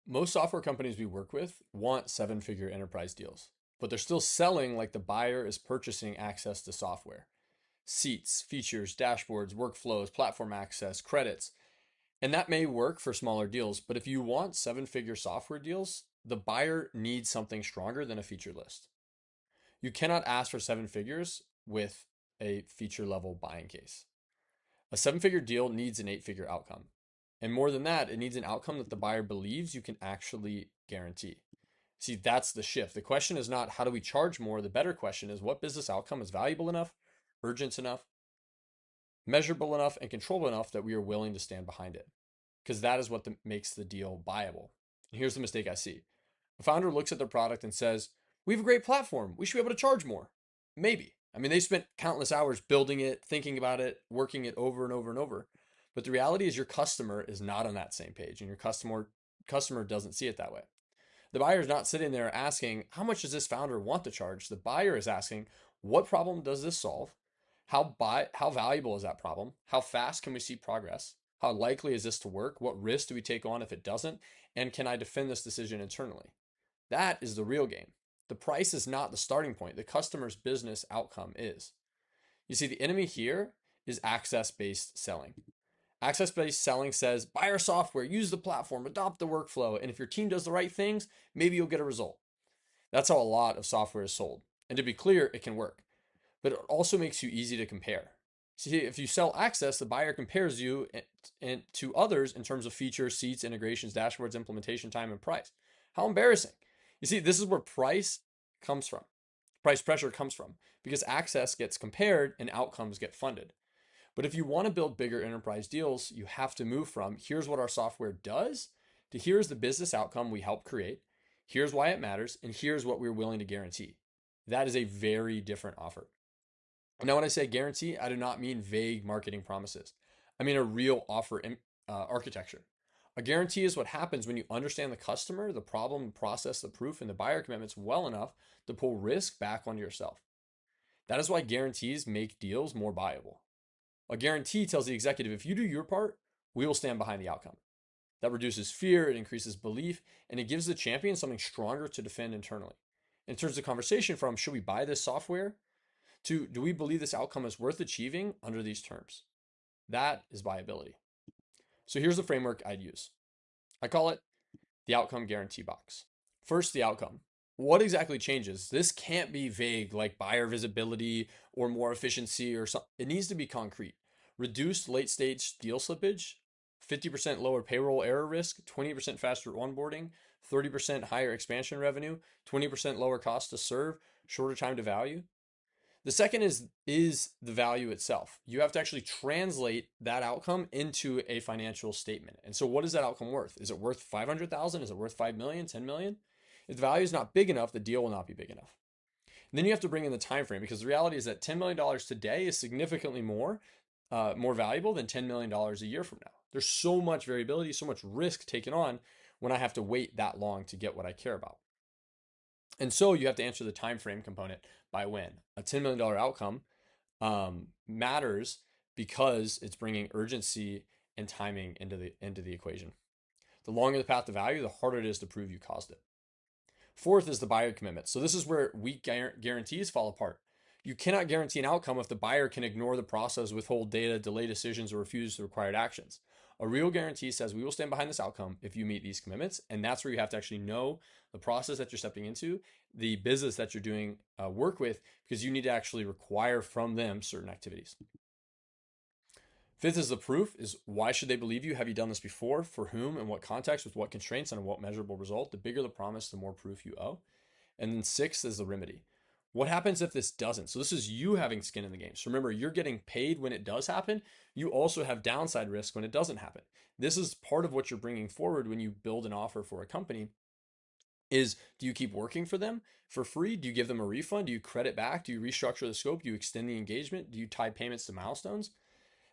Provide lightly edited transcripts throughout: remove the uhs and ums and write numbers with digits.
Most software companies we work with want seven-figure enterprise deals, but they're still selling like the buyer is purchasing access to software, seats, features, dashboards, workflows, platform access, credits. And that may work for smaller deals, but if you want seven-figure software deals, the buyer needs something stronger than a feature list. You cannot ask for seven figures with a feature level buying case. A seven-figure deal needs an eight-figure outcome. And more than that, it needs an outcome that the buyer believes you can actually guarantee. See, that's the shift. The question is not how do we charge more? The better question is what business outcome is valuable enough, urgent enough, measurable enough, and controllable enough that we are willing to stand behind it. Because that is what makes the deal buyable. And here's the mistake I see. A founder looks at their product and says, we have a great platform. We should be able to charge more. Maybe. I mean, they spent countless hours building it, thinking about it, working it over and over and over. But the reality is your customer is not on that same page and your customer doesn't see it that way. The buyer is not sitting there asking, how much does this founder want to charge? The buyer is asking, what problem does this solve? How valuable is that problem? How fast can we see progress? How likely is this to work? What risk do we take on if it doesn't? And can I defend this decision internally? That is the real game. The price is not the starting point. The customer's business outcome is. You see, the enemy here is access-based selling. Access-based selling says, buy our software, use the platform, adopt the workflow, and if your team does the right things, maybe you'll get a result. That's how a lot of software is sold. And to be clear, it can work, but it also makes you easy to compare. See, if you sell access, the buyer compares you to others in terms of features, seats, integrations, dashboards, implementation time, and price. How embarrassing. You see, this is where comes from. Price pressure comes from because access gets compared and outcomes get funded. But if you want to build bigger enterprise deals, you have to move from here's what our software does to here's the business outcome we help create, here's why it matters, and here's what we're willing to guarantee. That is a very different offer. Now, when I say guarantee, I do not mean vague marketing promises. I mean a real offer architecture. A guarantee is what happens when you understand the customer, the problem, the process, the proof, and the buyer commitments well enough to pull risk back onto yourself. That is why guarantees make deals more buyable. A guarantee tells the executive, if you do your part, we will stand behind the outcome. That reduces fear, it increases belief, and it gives the champion something stronger to defend internally. It turns the conversation from, should we buy this software, to, do we believe this outcome is worth achieving under these terms? That is buyability. So here's the framework I'd use. I call it the outcome guarantee box. First, the outcome. What exactly changes? This can't be vague like buyer visibility or more efficiency or something. It needs to be concrete. Reduced late stage deal slippage, 50% lower payroll error risk, 20% faster onboarding, 30% higher expansion revenue, 20% lower cost to serve, shorter time to value. The second is the value itself. You have to actually translate that outcome into a financial statement. And so what is that outcome worth? Is it worth 500,000? Is it worth 5 million, 10 million? If the value is not big enough, the deal will not be big enough. And then you have to bring in the time frame because the reality is that $10 million today is significantly more valuable than $10 million a year from now. There's so much variability, so much risk taken on when I have to wait that long to get what I care about. And so you have to answer the time frame component by when. A $10 million outcome matters because it's bringing urgency and timing into the equation. The longer the path to value, the harder it is to prove you caused it. Fourth is the buyer commitment. So this is where weak guarantees fall apart. You cannot guarantee an outcome if the buyer can ignore the process, withhold data, delay decisions, or refuse the required actions. A real guarantee says we will stand behind this outcome if you meet these commitments. And that's where you have to actually know the process that you're stepping into, the business that you're doing work with, because you need to actually require from them certain activities. Fifth is the proof, is why should they believe you? Have you done this before? For whom? In what context? With what constraints? And what measurable result? The bigger the promise, the more proof you owe. And then sixth is the remedy. What happens if this doesn't? So this is you having skin in the game. So remember, you're getting paid when it does happen. You also have downside risk when it doesn't happen. This is part of what you're bringing forward when you build an offer for a company is, do you keep working for them for free? Do you give them a refund? Do you credit back? Do you restructure the scope? Do you extend the engagement? Do you tie payments to milestones?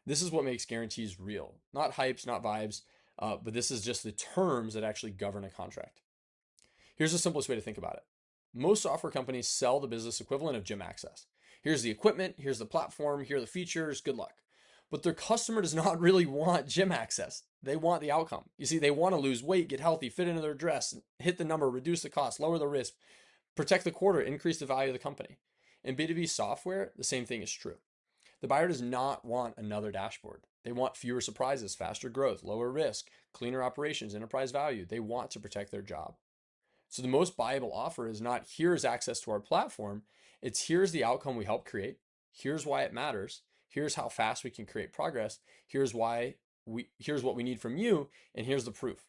This is what makes guarantees real, not hypes, not vibes, but this is just the terms that actually govern a contract. Here's the simplest way to think about it. Most software companies sell the business equivalent of gym access. Here's the equipment, here's the platform, here are the features, good luck. but their customer does not really want gym access. They want the outcome. You see, they want to lose weight, get healthy, fit into their dress, hit the number, reduce the cost, lower the risk, protect the quarter, increase the value of the company. In B2B software, the same thing is true. The buyer does not want another dashboard. They want fewer surprises, faster growth, lower risk, cleaner operations, enterprise value. They want to protect their job. So the most buyable offer is not here's access to our platform. It's here's the outcome we help create. Here's why it matters. Here's how fast we can create progress. Here's what we need from you. And here's the proof.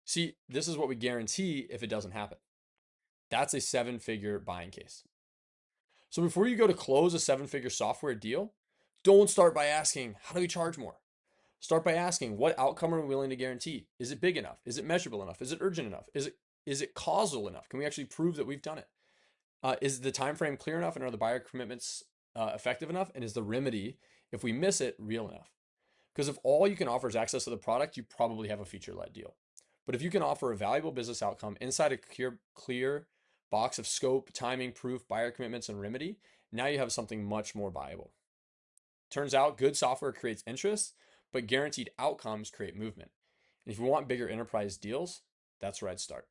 See, this is what we guarantee if it doesn't happen. That's a 7-figure buying case. So before you go to close a 7-figure software deal, don't start by asking, how do we charge more? Start by asking, what outcome are we willing to guarantee? Is it big enough? Is it measurable enough? Is it urgent enough? Is it causal enough? Can we actually prove that we've done it? Is the time frame clear enough, and are the buyer commitments effective enough? And is the remedy, if we miss it, real enough? Because if all you can offer is access to the product, you probably have a feature-led deal. But if you can offer a valuable business outcome inside a clear box of scope, timing, proof, buyer commitments, and remedy, now you have something much more viable. Turns out good software creates interest, but guaranteed outcomes create movement. And if you want bigger enterprise deals, that's where I'd start.